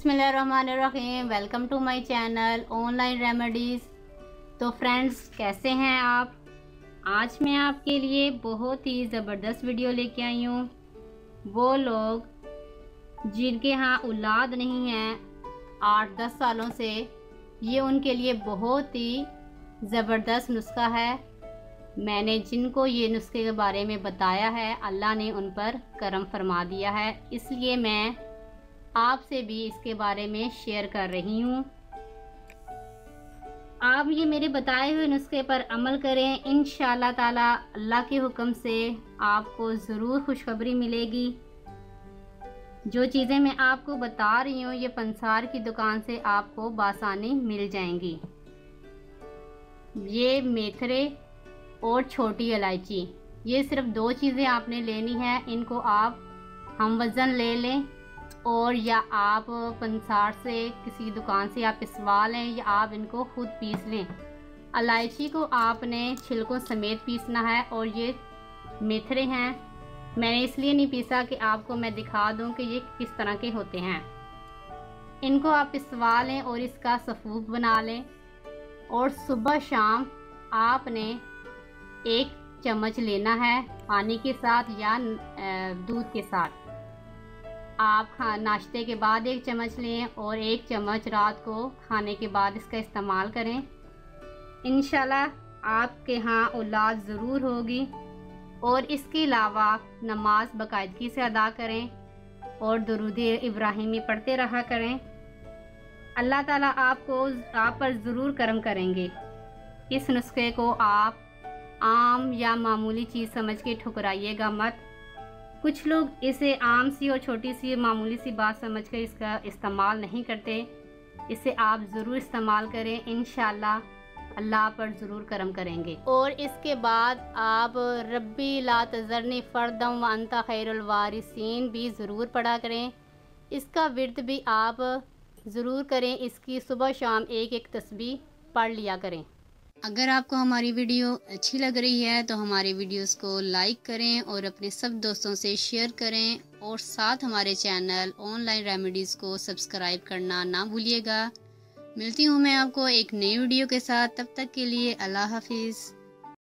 बिस्मिल्लाहिर्रहमानिर्रहीम। Welcome to my channel online remedies. तो friends, कैसे हैं आप? आज मैं आपके लिए बहुत ही ज़बरदस्त वीडियो लेके आई हूँ। वो लोग जिनके यहाँ औलाद नहीं है 8-10 सालों से, ये उनके लिए बहुत ही ज़बरदस्त नुस्खा है। मैंने जिनको ये नुस्खे के बारे में बताया है, अल्लाह ने उन पर करम फरमा दिया है, इसलिए मैं आपसे भी इसके बारे में शेयर कर रही हूँ। आप ये मेरे बताए हुए नुस्खे पर अमल करें, इंशाअल्लाह ताला अल्लाह के हुक्म से आपको ज़रूर खुशखबरी मिलेगी। जो चीज़ें मैं आपको बता रही हूँ ये पंसार की दुकान से आपको बासानी मिल जाएंगी। ये मेथरे और छोटी इलायची, ये सिर्फ 2 चीज़ें आपने लेनी है। इनको आप हम वज़न ले लें और या आप पंसार से किसी दुकान से आप पिसवा लें या आप इनको खुद पीस लें। इलायची को आपने छिलकों समेत पीसना है और ये मेथरे हैं, मैंने इसलिए नहीं पीसा कि आपको मैं दिखा दूं कि ये किस तरह के होते हैं। इनको आप पिसवा लें और इसका सफ़ूफ बना लें और सुबह शाम आपने 1 चम्मच लेना है पानी के साथ या दूध के साथ। आप नाश्ते के बाद 1 चम्मच लें और 1 चम्मच रात को खाने के बाद इसका इस्तेमाल करें। इंशाल्लाह आपके यहाँ औलाद ज़रूर होगी। और इसके अलावा नमाज बाकायदगी से अदा करें और दुरूद इब्राहिमी पढ़ते रहा करें। अल्लाह ताला आप पर ज़रूर करम करेंगे। इस नुस्खे को आप आम या मामूली चीज़ समझ के ठुकराइएगा मत। कुछ लोग इसे आम सी और छोटी सी मामूली सी बात समझकर इसका इस्तेमाल नहीं करते। इसे आप ज़रूर इस्तेमाल करें, इंशाअल्लाह अल्लाह पर ज़रूर करम करेंगे। और इसके बाद आप रब्बी ला तज़रनी फ़र्दम व अंता खैरुल वारिसीन भी ज़रूर पढ़ा करें। इसका विर्द भी आप ज़रूर करें। इसकी सुबह शाम 1-1 तस्बीह पढ़ लिया करें। अगर आपको हमारी वीडियो अच्छी लग रही है तो हमारे वीडियोस को लाइक करें और अपने सब दोस्तों से शेयर करें और साथ हमारे चैनल ऑनलाइन रेमेडीज़ को सब्सक्राइब करना ना भूलिएगा। मिलती हूँ मैं आपको एक नई वीडियो के साथ, तब तक के लिए अल्लाह हाफिज़।